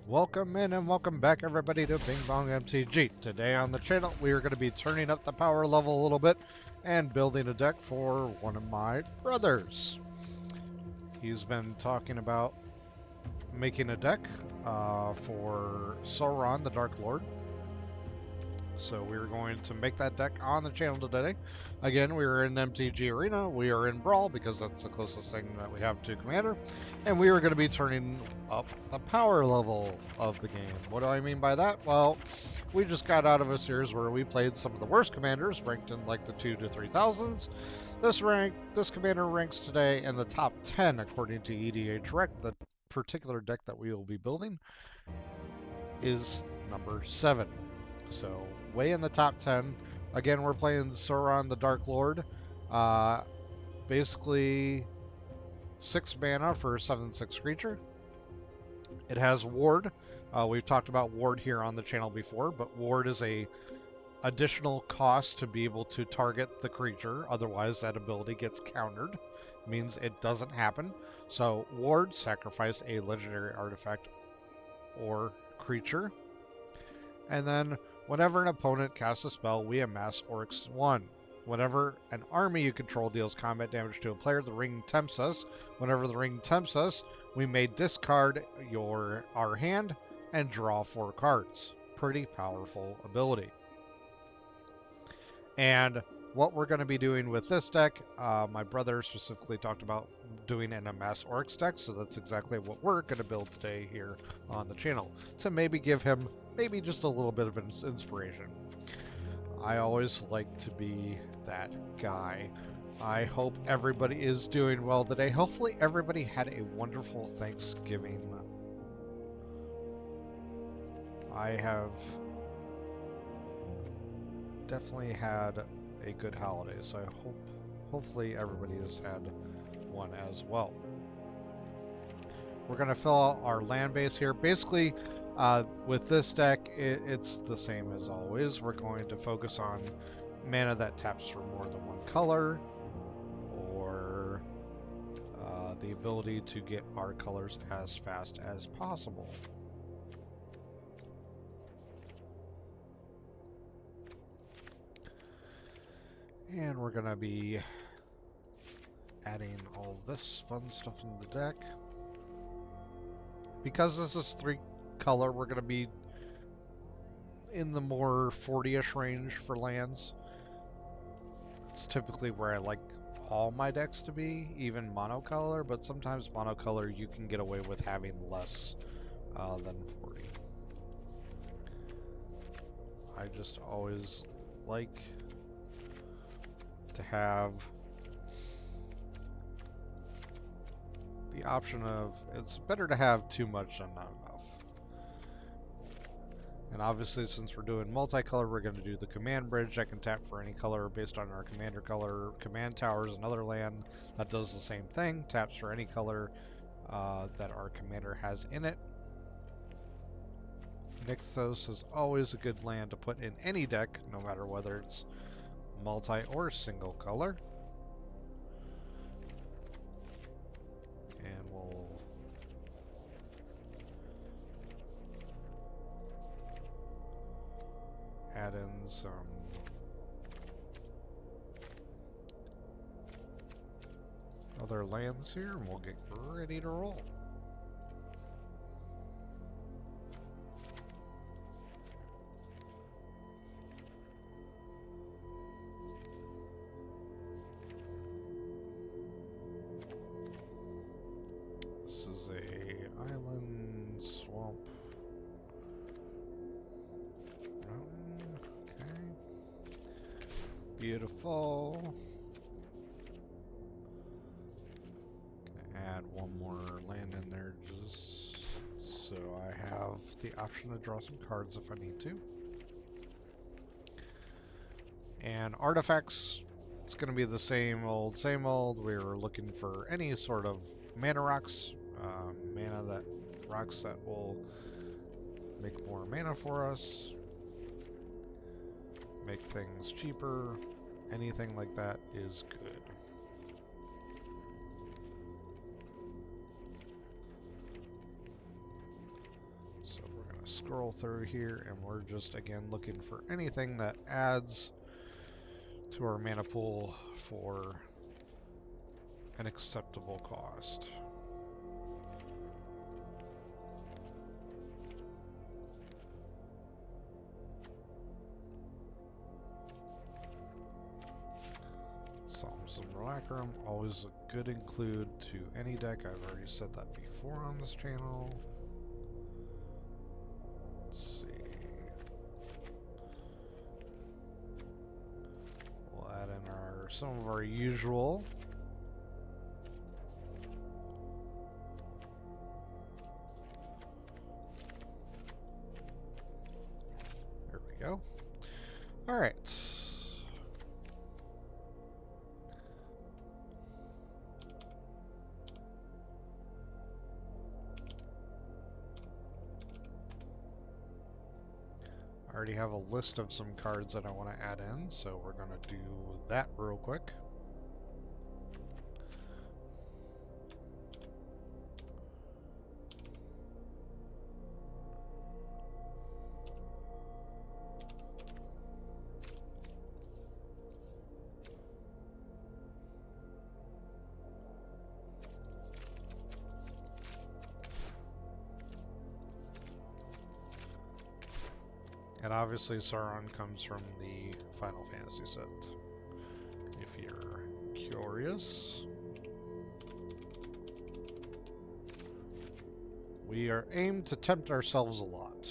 Welcome in and welcome back everybody to Bing Bong MTG. Today on the channel we are going to be turning up the power level a little bit and building a deck for one of my brothers. He's been talking about making a deck for Sauron the Dark Lord. So we're going to make that deck on the channel today. Again, we are in MTG Arena. We are in Brawl because that's the closest thing that we have to Commander. And we are going to be turning up the power level of the game. What do I mean by that? Well, we just got out of a series where we played some of the worst commanders, ranked in like the 2,000 to 3,000s. This commander ranks today in the top 10 according to EDH Rec. The particular deck that we will be building is number 7. So way in the top 10. Again, we're playing Sauron the Dark Lord. Basically 6 mana for a 7/6 creature. It has Ward. We've talked about Ward here on the channel before, but Ward is a additional cost to be able to target the creature. Otherwise, that ability gets countered. Means it doesn't happen. So Ward, sacrifice a legendary artifact or creature. And then whenever an opponent casts a spell, we amass Oryx 1. Whenever an army you control deals combat damage to a player, the ring tempts us. Whenever the ring tempts us, we may discard our hand and draw 4 cards. Pretty powerful ability. And what we're going to be doing with this deck, my brother specifically talked about doing an amass Oryx deck, so that's exactly what we're going to build today here on the channel, to maybe give him maybe just a little bit of inspiration. I always like to be that guy. I hope everybody is doing well today. Hopefully everybody had a wonderful Thanksgiving. I have definitely had a good holiday, so I hopefully everybody has had one as well. We're going to fill out our land base here. Basically, with this deck, it's the same as always. We're going to focus on mana that taps for more than one color, or the ability to get our colors as fast as possible. And we're going to be adding all of this fun stuff into the deck. Because this is 3 color, we're going to be in the more 40-ish range for lands. It's typically where I like all my decks to be, even monocolor, but sometimes monocolor you can get away with having less than 40. I just always like to have the option of, it's better to have too much than not enough. And obviously, since we're doing multicolor, we're going to do the command bridge. I can tap for any color based on our commander color. Command tower is another land that does the same thing, taps for any color that our commander has in it. Nykthos is always a good land to put in any deck, no matter whether it's multi or single color. And we'll add in some other lands here and we'll get ready to roll. This is a island, swamp, mountain. Okay. Beautiful. Gonna add one more land in there just so I have the option to draw some cards if I need to. And artifacts, it's going to be the same old, same old. We're looking for any sort of mana rocks, rocks that will make more mana for us, make things cheaper, anything like that is good. So scroll through here, and we're just, again, looking for anything that adds to our mana pool for an acceptable cost. Psalms of Malacrum, always a good include to any deck. I've already said that before on this channel. Let's see. We'll add in some of our usual. There we go. All right. I already have a list of some cards that I want to add in, so we're going to do that real quick. And obviously Sauron comes from the Final Fantasy set, if you're curious. We are aimed to tempt ourselves a lot.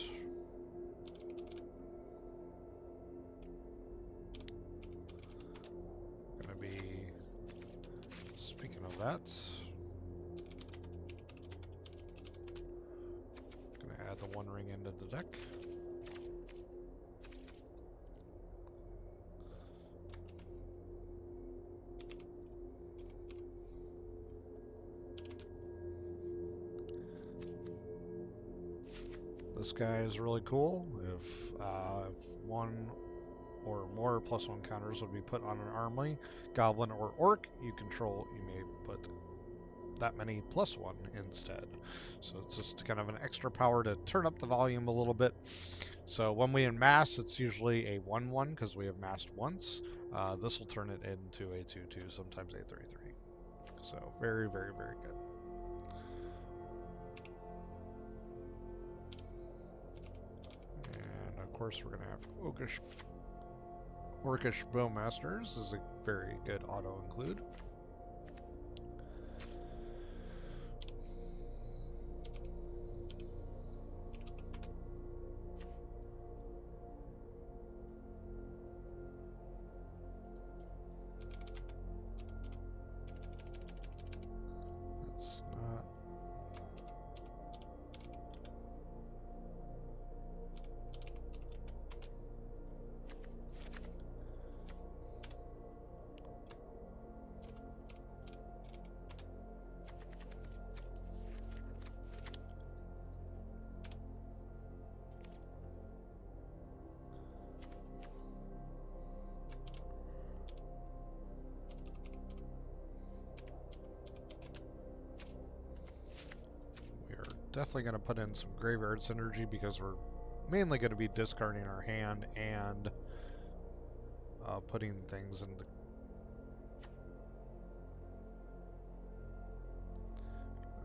Gonna be, speaking of that, gonna add the One Ring into the deck. This guy is really cool. If one or more +1 counters would be put on an army, goblin, or orc you control, you may put that many +1 instead. So it's just kind of an extra power to turn up the volume a little bit. So when we mass, it's usually a 1/1 because we have massed once. This will turn it into a 2/2, sometimes a 3/3. So very, very, very good. Of course, we're going to have Orcish Bowmasters. This is a very good auto include. That's not. Definitely going to put in some graveyard synergy because we're mainly going to be discarding our hand and putting things in the...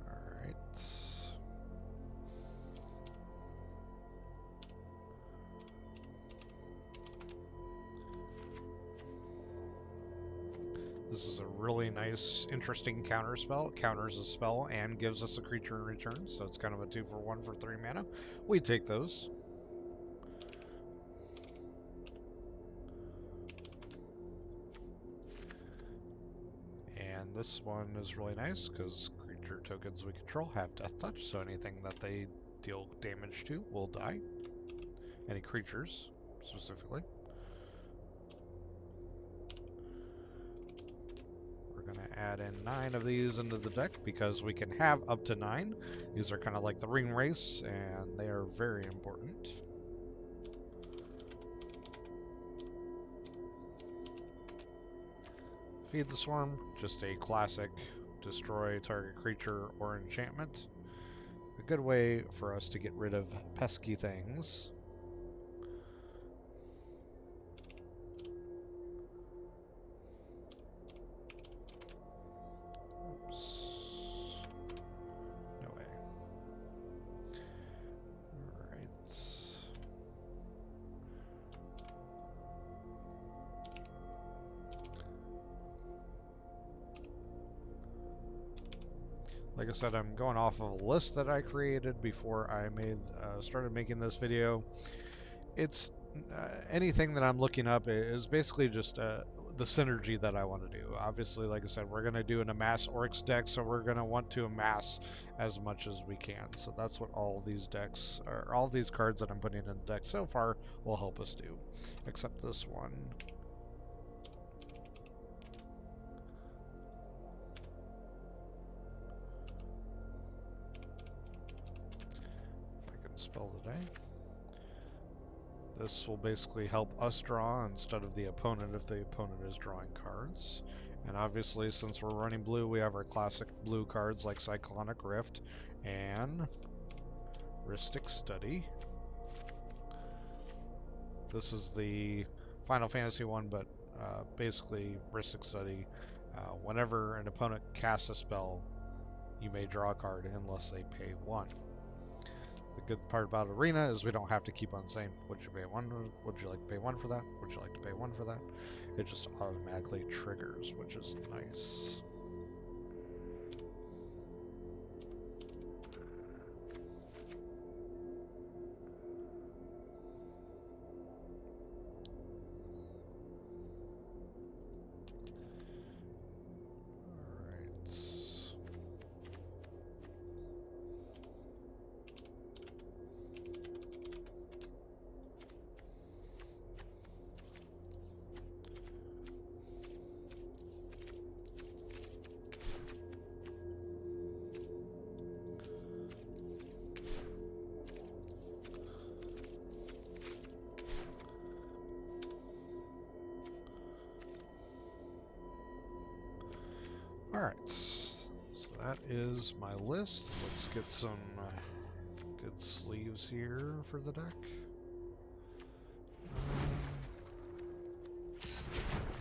Alright. This is a really nice, interesting counter spell. It counters a spell and gives us a creature in return, so it's kind of a 2-for-1 for 3 mana. We take those. And this one is really nice because creature tokens we control have Death Touch, so anything that they deal damage to will die. Any creatures, specifically. Add in 9 of these into the deck because we can have up to 9. These are kind of like the ring race, and they are very important. Feed the Swarm, just a classic destroy target creature or enchantment. a good way for us to get rid of pesky things. Oops. No way. Alright. Like I said, I'm going off of a list that I created before I started making this video. It's anything that I'm looking up is basically just the synergy that I want to do. Obviously, like I said, we're going to do an amass Oryx deck, so we're going to want to amass as much as we can. So that's what all these decks, or all these cards that I'm putting in the deck so far will help us do. Except this one. Spell the day. This will basically help us draw instead of the opponent if the opponent is drawing cards. And obviously, since we're running blue, we have our classic blue cards like Cyclonic Rift and Rhystic Study. This is the Final Fantasy one, but basically Rhystic Study. Whenever an opponent casts a spell, you may draw a card unless they pay 1. The good part about Arena is we don't have to keep on saying, would you pay 1? Would you like to pay 1 for that? Would you like to pay 1 for that? It just automatically triggers, which is nice. Alright, so that is my list. Let's get some good sleeves here for the deck.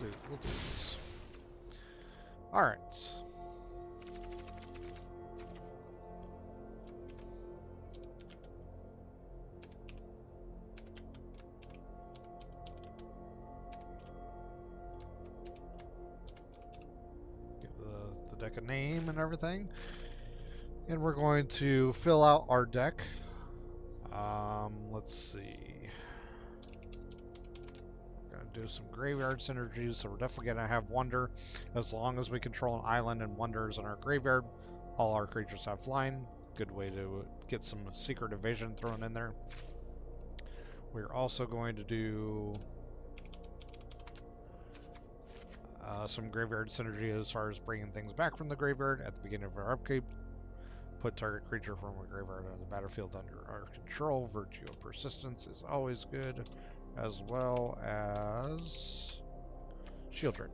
We'll do this. Alright. Deck a name and everything, and we're going to fill out our deck. Let's see, we're going to do some graveyard synergies, so we're definitely going to have Wonder. As long as we control an island and Wonders in our graveyard, all our creatures have flying. Good way to get some Secret Evasion thrown in there. We're also going to do some graveyard synergy as far as bringing things back from the graveyard at the beginning of our upkeep. Put target creature from a graveyard on the battlefield under our control. Virtue of Persistence is always good, as well as Shieldred.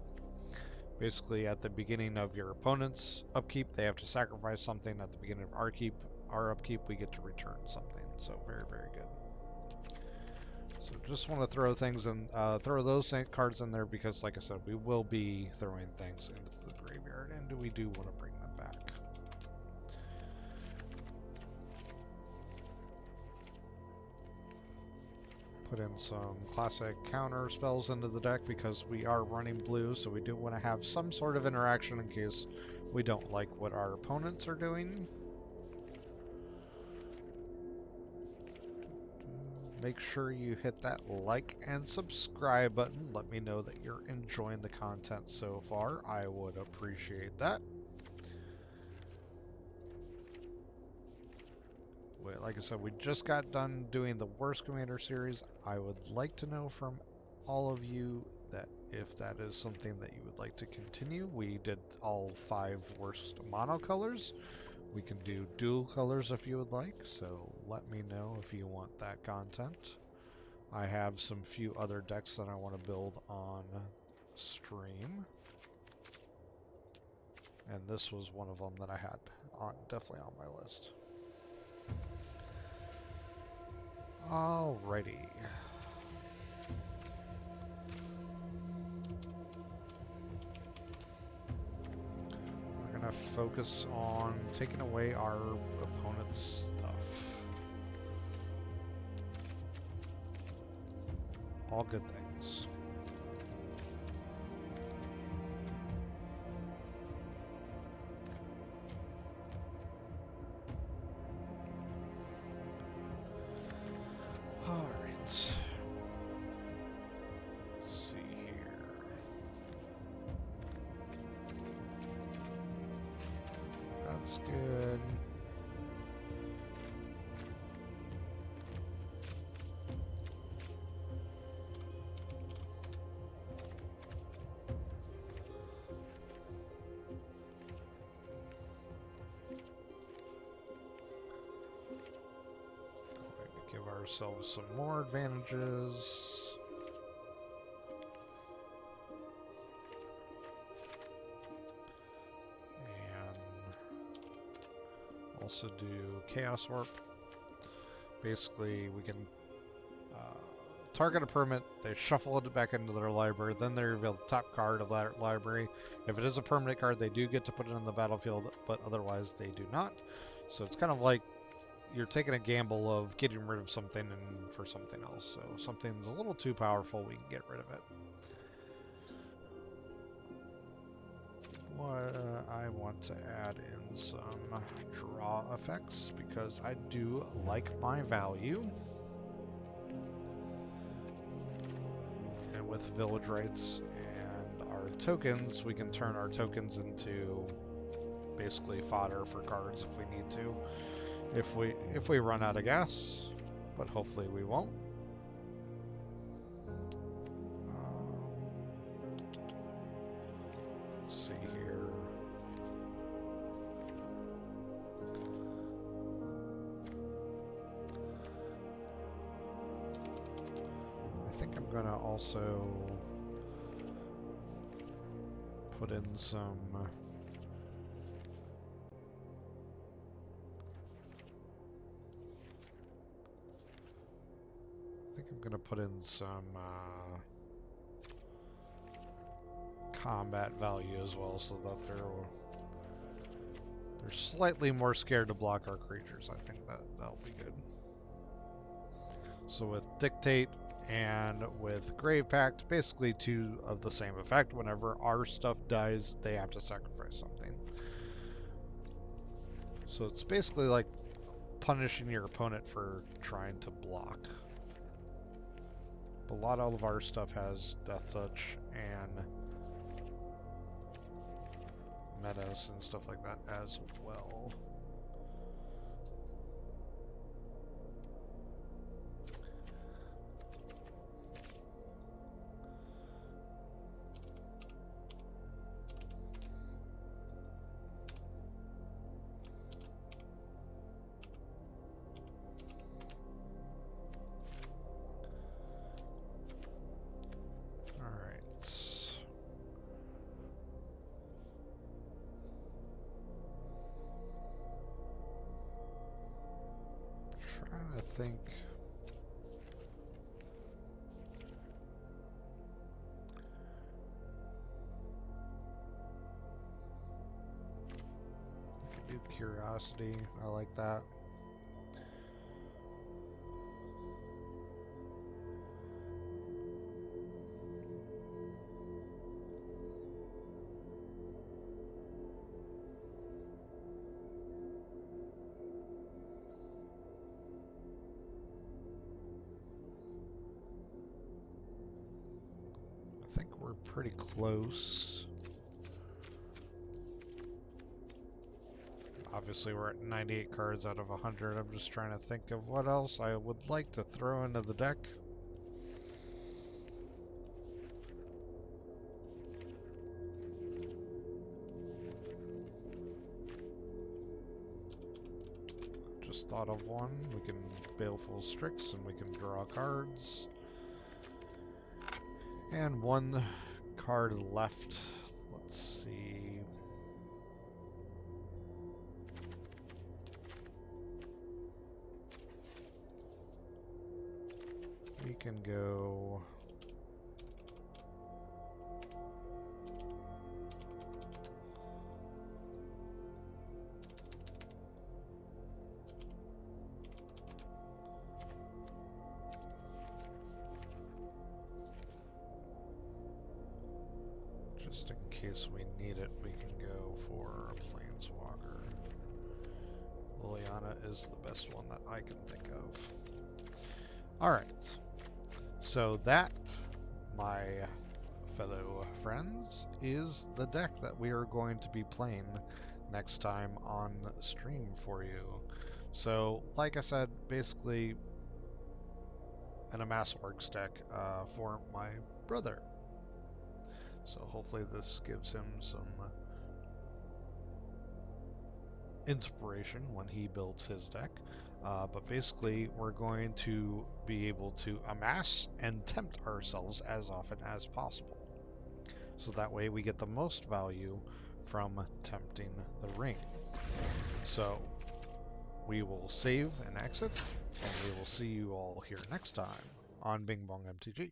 Basically, at the beginning of your opponent's upkeep, they have to sacrifice something. At the beginning of our upkeep, we get to return something. So very, very good. So just want to throw things in, throw those cards in there because, like I said, we will be throwing things into the graveyard, and we do want to bring them back. Put in some classic counter spells into the deck because we are running blue, so we do want to have some sort of interaction in case we don't like what our opponents are doing. Make sure you hit that like and subscribe button. Let me know that you're enjoying the content so far. I would appreciate that. Wait, like I said, we just got done doing the Worst Commander series. I would like to know from all of you that if that is something that you would like to continue. We did all 5 worst mono colors. We can do dual colors if you would like, so let me know if you want that content. I have some few other decks that I want to build on stream. And this was one of them that I had definitely on my list. Alrighty. We're gonna focus on taking away our opponent's stuff. All good things. All right. Let's see here. That's good. Give ourselves some more advantages. And also do Chaos Warp. Basically, we can target a permanent, they shuffle it back into their library, then they reveal the top card of that library. If it is a permanent card, they do get to put it in the battlefield, but otherwise they do not. So it's kind of like you're taking a gamble of getting rid of something and for something else. So if something's a little too powerful, we can get rid of it. I want to add in some draw effects because I do like my value. And with village rights and our tokens, we can turn our tokens into basically fodder for cards if we need to. If we run out of gas, but hopefully we won't. Let's see here. I think I'm gonna also put in some I'm going to put in some combat value as well, so that they're slightly more scared to block our creatures. I think that'll be good. So with Dictate and with Grave Pact, basically two of the same effect. Whenever our stuff dies, they have to sacrifice something. So it's basically like punishing your opponent for trying to block. A lot of our stuff has Death Touch and Metas and stuff like that as well. I think I could do Curiosity. I like that. I think we're pretty close. Obviously, we're at 98 cards out of 100. I'm just trying to think of what else I would like to throw into the deck. Just thought of one. We can Baleful Strix and we can draw cards. And one card left. Let's see. we can go... Just in case we need it, we can go for a Planeswalker. Liliana is the best one that I can think of. Alright, so that, my fellow friends, is the deck that we are going to be playing next time on stream for you. So, like I said, basically an Amass Orcs deck for my brother. So hopefully this gives him some inspiration when he builds his deck. But basically we're going to be able to amass and tempt ourselves as often as possible. So that way we get the most value from tempting the ring. So we will save and exit, and we will see you all here next time on Bing Bong MTG.